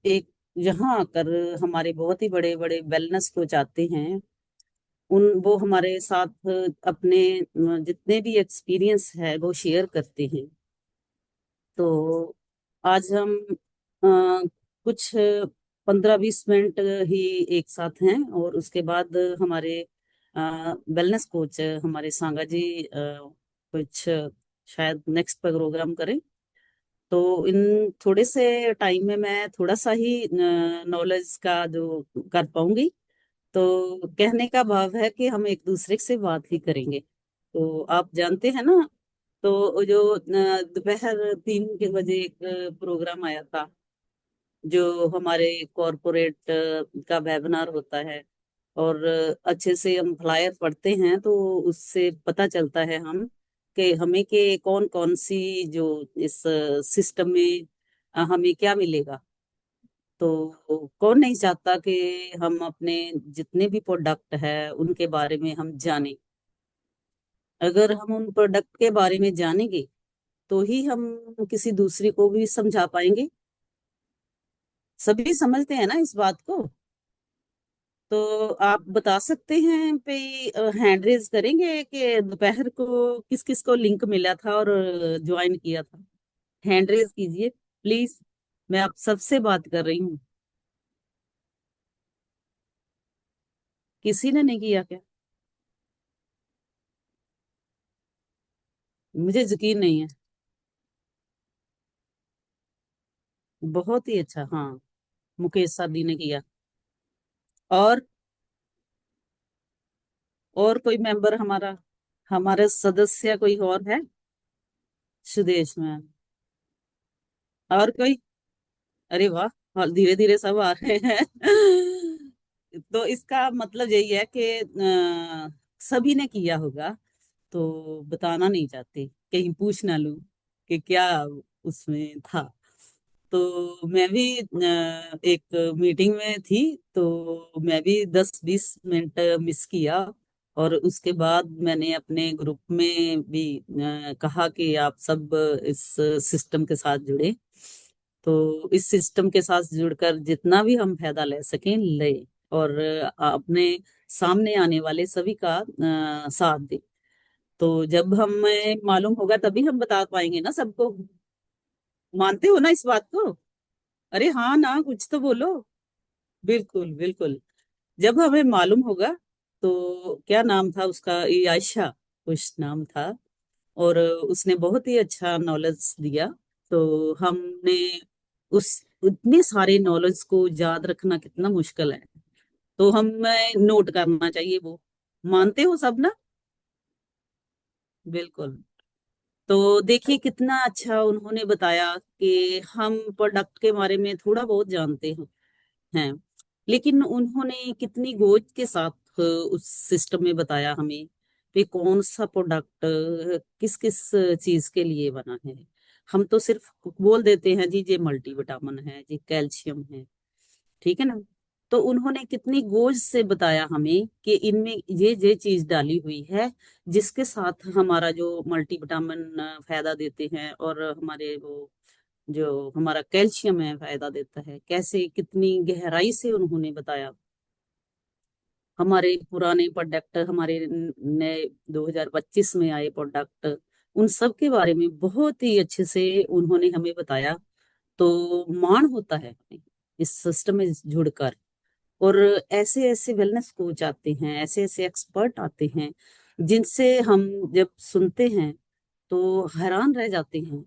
एक यहाँ आकर हमारे बहुत ही बड़े बड़े वेलनेस कोच आते हैं। उन वो हमारे साथ अपने जितने भी एक्सपीरियंस है वो शेयर करते हैं। तो आज हम अ, कुछ 15-20 मिनट ही एक साथ हैं, और उसके बाद हमारे वेलनेस कोच हमारे सांगा जी कुछ शायद नेक्स्ट प्रोग्राम करें। तो इन थोड़े से टाइम में मैं थोड़ा सा ही नॉलेज का जो कर पाऊंगी। तो कहने का भाव है कि हम एक दूसरे से बात ही करेंगे। तो आप जानते हैं ना, तो वो जो दोपहर 3 के बजे एक प्रोग्राम आया था, जो हमारे कॉरपोरेट का वेबिनार होता है। और अच्छे से हम फ्लायर पढ़ते हैं तो उससे पता चलता है हम कि हमें के कौन कौन सी जो इस सिस्टम में हमें क्या मिलेगा। तो कौन नहीं चाहता कि हम अपने जितने भी प्रोडक्ट है उनके बारे में हम जानें। अगर हम उन प्रोडक्ट के बारे में जानेंगे तो ही हम किसी दूसरे को भी समझा पाएंगे। सभी समझते हैं ना इस बात को। तो आप बता सकते हैं पे हैंड रेज करेंगे कि दोपहर को किस किस को लिंक मिला था और ज्वाइन किया था। हैंड रेज कीजिए प्लीज। मैं आप सबसे बात कर रही हूँ। किसी ने नहीं किया क्या? मुझे यकीन नहीं है। बहुत ही अच्छा, हाँ। मुकेश साहब जी ने किया। और कोई मेंबर हमारा, हमारे सदस्य कोई और है? सुदेश में। और कोई? अरे वाह, धीरे धीरे सब आ रहे हैं। तो इसका मतलब यही है कि सभी ने किया होगा। तो बताना नहीं चाहते, कहीं पूछ ना लूं कि क्या उसमें था। तो मैं भी एक मीटिंग में थी, तो मैं भी 10-20 मिनट मिस किया। और उसके बाद मैंने अपने ग्रुप में भी कहा कि आप सब इस सिस्टम के साथ जुड़े। तो इस सिस्टम के साथ जुड़कर जितना भी हम फायदा ले सकें ले, और अपने सामने आने वाले सभी का साथ दें। तो जब हमें मालूम होगा तभी हम बता पाएंगे ना सबको। मानते हो ना इस बात को? अरे हाँ ना, कुछ तो बोलो। बिल्कुल बिल्कुल। जब हमें मालूम होगा तो क्या नाम था उसका, ये आयशा कुछ नाम था। और उसने बहुत ही अच्छा नॉलेज दिया। तो हमने उस उतने सारे नॉलेज को याद रखना कितना मुश्किल है। तो हमें नोट करना चाहिए वो। मानते हो सब ना? बिल्कुल। तो देखिए कितना अच्छा उन्होंने बताया कि हम प्रोडक्ट के बारे में थोड़ा बहुत जानते हैं, लेकिन उन्होंने कितनी गोज के साथ उस सिस्टम में बताया हमें कि कौन सा प्रोडक्ट किस किस चीज के लिए बना है। हम तो सिर्फ बोल देते हैं जी ये मल्टीविटामिन है, जी कैल्शियम है, ठीक है ना। तो उन्होंने कितनी गोज से बताया हमें कि इनमें ये चीज डाली हुई है, जिसके साथ हमारा जो मल्टीविटामिन फायदा देते हैं, और हमारे वो जो हमारा कैल्शियम है फायदा देता है, कैसे कितनी गहराई से उन्होंने बताया। हमारे पुराने प्रोडक्ट, हमारे नए 2025 में आए प्रोडक्ट, उन सब के बारे में बहुत ही अच्छे से उन्होंने हमें बताया। तो मान होता है हमें इस सिस्टम में जुड़कर। और ऐसे ऐसे वेलनेस कोच आते हैं, ऐसे ऐसे एक्सपर्ट आते हैं, जिनसे हम जब सुनते हैं तो हैरान रह जाते हैं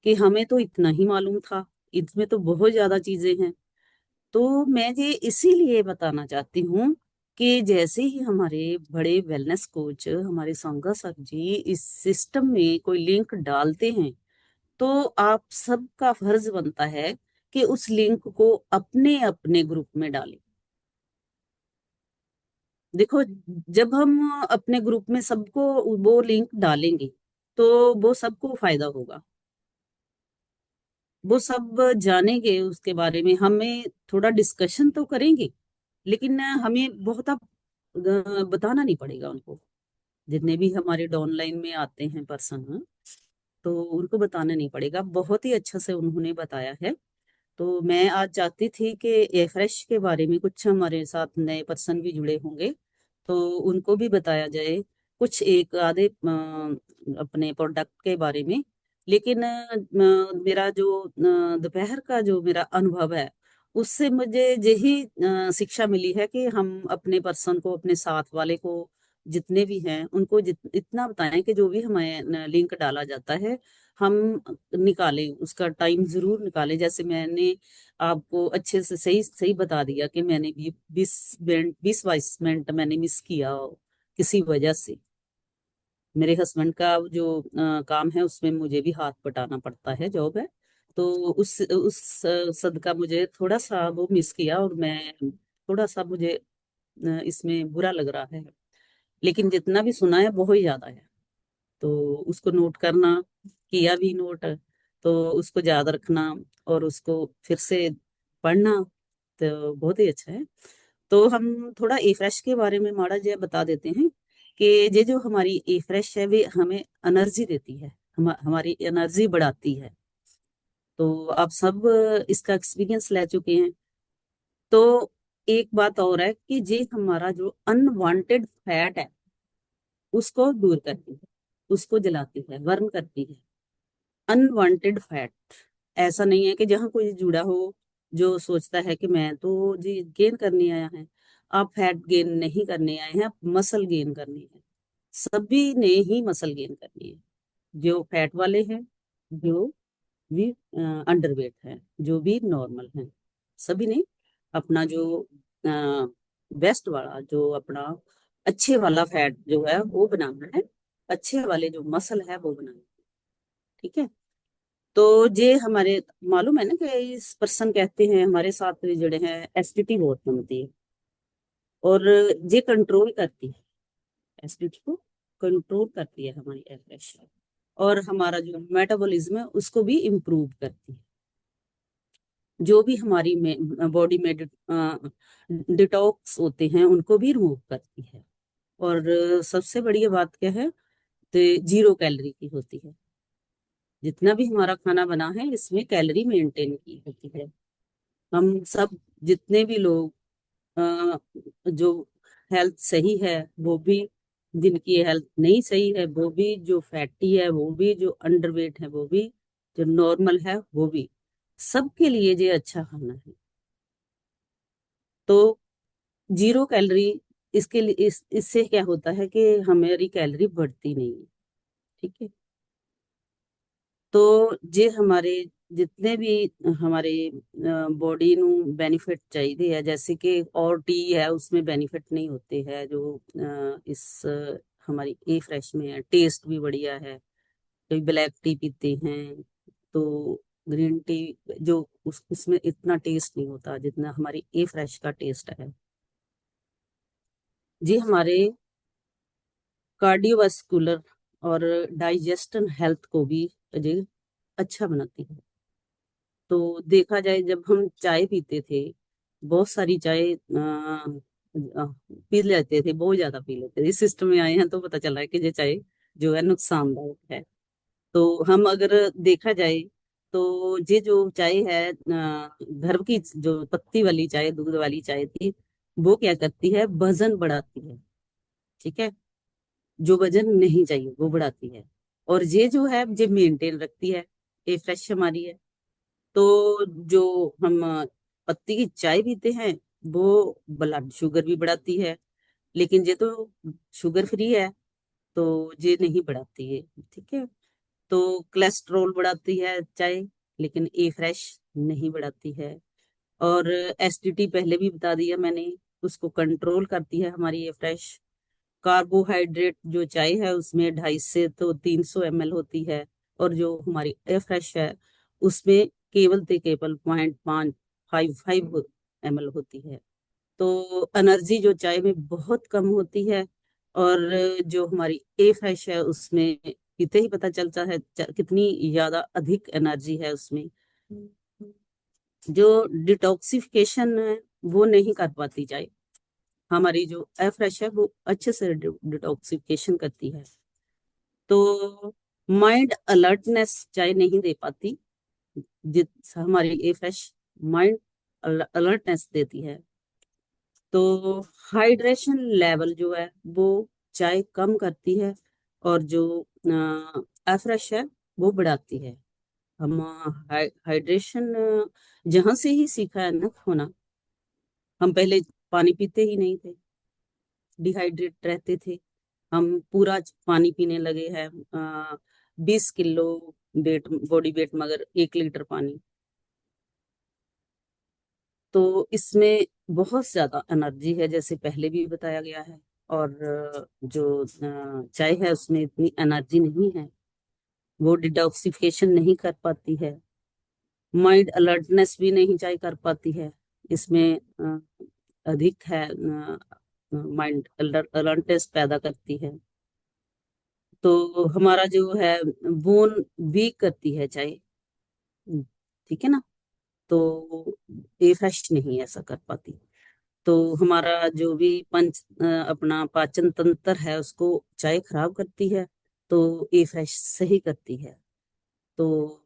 कि हमें तो इतना ही मालूम था, इसमें तो बहुत ज्यादा चीजें हैं। तो मैं ये इसीलिए बताना चाहती हूँ कि जैसे ही हमारे बड़े वेलनेस कोच हमारे संगा सर जी इस सिस्टम में कोई लिंक डालते हैं, तो आप सबका फर्ज बनता है कि उस लिंक को अपने अपने ग्रुप में डालें। देखो, जब हम अपने ग्रुप में सबको वो लिंक डालेंगे तो वो सबको फायदा होगा। वो सब जानेंगे उसके बारे में, हमें थोड़ा डिस्कशन तो करेंगे, लेकिन हमें बहुत अब बताना नहीं पड़ेगा उनको। जितने भी हमारे डाउनलाइन में आते हैं पर्सन, तो उनको बताना नहीं पड़ेगा। बहुत ही अच्छा से उन्होंने बताया है। तो मैं आज चाहती थी कि ए फ्रेश के बारे में कुछ हमारे साथ नए पर्सन भी जुड़े होंगे, तो उनको भी बताया जाए कुछ एक आधे अपने प्रोडक्ट के बारे में। लेकिन मेरा जो दोपहर का जो मेरा अनुभव है, उससे मुझे यही शिक्षा मिली है कि हम अपने पर्सन को, अपने साथ वाले को, जितने भी हैं उनको इतना बताएं कि जो भी हमें लिंक डाला जाता है हम निकालें, उसका टाइम जरूर निकालें। जैसे मैंने आपको अच्छे से सही सही बता दिया कि मैंने भी 20 मिनट 20-22 मिनट मैंने मिस किया किसी वजह से। मेरे हस्बैंड का जो काम है उसमें मुझे भी हाथ बटाना पड़ता है, जॉब है। तो उस सदका मुझे थोड़ा सा वो मिस किया, और मैं थोड़ा सा मुझे इसमें बुरा लग रहा है। लेकिन जितना भी सुना है बहुत ज्यादा है, तो उसको नोट करना, किया भी नोट, तो उसको याद रखना और उसको फिर से पढ़ना, तो बहुत ही अच्छा है। तो हम थोड़ा ए फ्रेश के बारे में माड़ा जया बता देते हैं कि ये जो हमारी ए फ्रेश है वे हमें एनर्जी देती है, हमारी एनर्जी बढ़ाती है। तो आप सब इसका एक्सपीरियंस ले चुके हैं। तो एक बात और है कि ये हमारा जो अनवांटेड फैट है उसको दूर करती है, उसको जलाती है, बर्न करती है। अनवांटेड फैट, ऐसा नहीं है कि जहां कोई जुड़ा हो जो सोचता है कि मैं तो जी गेन करने आया है। आप फैट गेन नहीं करने आए हैं, आप मसल गेन करने हैं। सभी ने ही मसल गेन करनी है, जो फैट वाले हैं, जो भी अंडरवेट हैं, जो भी नॉर्मल हैं, सभी ने अपना जो बेस्ट वाला, जो अपना अच्छे वाला फैट जो है वो बनाना है, अच्छे वाले जो मसल है वो बनाना है। ठीक है। तो ये हमारे मालूम है ना कि इस पर्सन कहते हैं हमारे साथ जुड़े हैं, एसिडिटी बहुत बनती है, और ये कंट्रोल करती है, एसिडिटी को कंट्रोल करती है हमारी एवरेज, और हमारा जो मेटाबॉलिज्म है उसको भी इम्प्रूव करती है। जो भी हमारी बॉडी में डिटॉक्स होते हैं उनको भी रिमूव करती है। और सबसे बड़ी बात क्या है, तो 0 कैलोरी की होती है। जितना भी हमारा खाना बना है इसमें कैलोरी मेंटेन की होती है। हम सब जितने भी लोग अ, जो हेल्थ सही है वो भी, जिनकी हेल्थ नहीं सही है वो भी, जो फैटी है वो भी, जो अंडरवेट है वो भी, जो नॉर्मल है वो भी, सबके लिए ये अच्छा खाना है। तो 0 कैलोरी, इसके लिए इससे क्या होता है कि हमारी कैलोरी बढ़ती नहीं है। ठीक है। तो जे हमारे जितने भी हमारे बॉडी ਨੂੰ बेनिफिट चाहिए है, जैसे कि और टी है उसमें बेनिफिट नहीं होते हैं जो इस हमारी ए फ्रेश में है। टेस्ट भी बढ़िया है, कोई ब्लैक टी पीते हैं तो ग्रीन टी जो उसमें इतना टेस्ट नहीं होता जितना हमारी ए फ्रेश का टेस्ट है। जी हमारे कार्डियोवास्कुलर और डाइजेस्टन हेल्थ को भी जी अच्छा बनाती है। तो देखा जाए जब हम चाय पीते थे, बहुत सारी चाय पी लेते थे, बहुत ज्यादा पी लेते थे। इस सिस्टम में आए हैं तो पता चला है कि ये चाय जो है नुकसानदायक है। तो हम अगर देखा जाए तो ये जो चाय है घर की जो पत्ती वाली चाय, दूध वाली चाय थी, वो क्या करती है, वजन बढ़ाती है। ठीक है। जो वजन नहीं चाहिए वो बढ़ाती है, और ये जो है ये मेंटेन रखती है, ये फ्रेश हमारी है। तो जो हम पत्ती की चाय पीते हैं वो ब्लड शुगर भी बढ़ाती है, लेकिन ये तो शुगर फ्री है, तो ये नहीं बढ़ाती है। ठीक है। तो कोलेस्ट्रॉल बढ़ाती है चाय, लेकिन ए फ्रेश नहीं बढ़ाती है। और एसिडिटी पहले भी बता दिया मैंने, उसको कंट्रोल करती है हमारी ए फ्रेश। कार्बोहाइड्रेट जो चाय है उसमें 250 से 300 ml होती है, और जो हमारी ए फ्रेश है उसमें केवल ते केवल 0.555 ml होती है। तो एनर्जी जो चाय में बहुत कम होती है, और जो हमारी ए फ्रेश है उसमें इतने ही पता चलता है कितनी ज्यादा अधिक एनर्जी है उसमें। जो डिटॉक्सिफिकेशन है वो नहीं कर पाती चाय, हमारी जो एयर फ्रेश है वो अच्छे से डिटॉक्सिफिकेशन करती है। तो माइंड अलर्टनेस चाय नहीं दे पाती जिस हमारी ए फ्रेश माइंड अलर्टनेस देती है। तो हाइड्रेशन लेवल जो है वो चाय कम करती है, और जो एफ्रेश है वो बढ़ाती है। हम हाइड्रेशन जहां से ही सीखा है ना होना, हम पहले पानी पीते ही नहीं थे, डिहाइड्रेट रहते थे। हम पूरा पानी पीने लगे हैं, 20 किलो वेट, बॉडी वेट, मगर 1 लीटर पानी। तो इसमें बहुत ज्यादा एनर्जी है, जैसे पहले भी बताया गया है। और जो चाय है उसमें इतनी एनर्जी नहीं है, वो डिटॉक्सिफिकेशन नहीं कर पाती है, माइंड अलर्टनेस भी नहीं चाय कर पाती है। इसमें अधिक है, माइंड अलर्टनेस पैदा करती है। तो हमारा जो है बोन वीक करती है चाय, ठीक है ना। तो ये फ्रेश नहीं ऐसा कर पाती। तो हमारा जो भी अपना पाचन तंत्र है उसको चाय खराब करती है, तो ये फ्रेश सही करती है। तो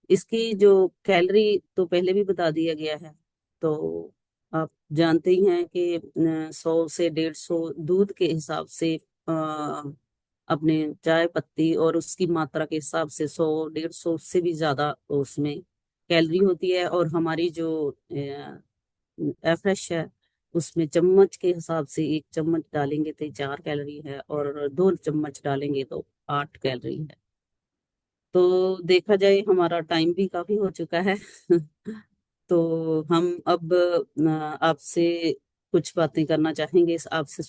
इसकी जो कैलोरी तो पहले भी बता दिया गया है। तो आप जानते ही हैं कि 100 से 150 दूध के हिसाब से अपने चाय पत्ती और उसकी मात्रा के हिसाब से 100 150 से भी ज्यादा उसमें कैलोरी होती है। और हमारी जो फ्रेश है उसमें चम्मच के हिसाब से 1 चम्मच डालेंगे तो 4 कैलोरी है, और 2 चम्मच डालेंगे तो 8 कैलोरी है। तो देखा जाए हमारा टाइम भी काफी हो चुका है। तो हम अब आपसे कुछ बातें करना चाहेंगे, आपसे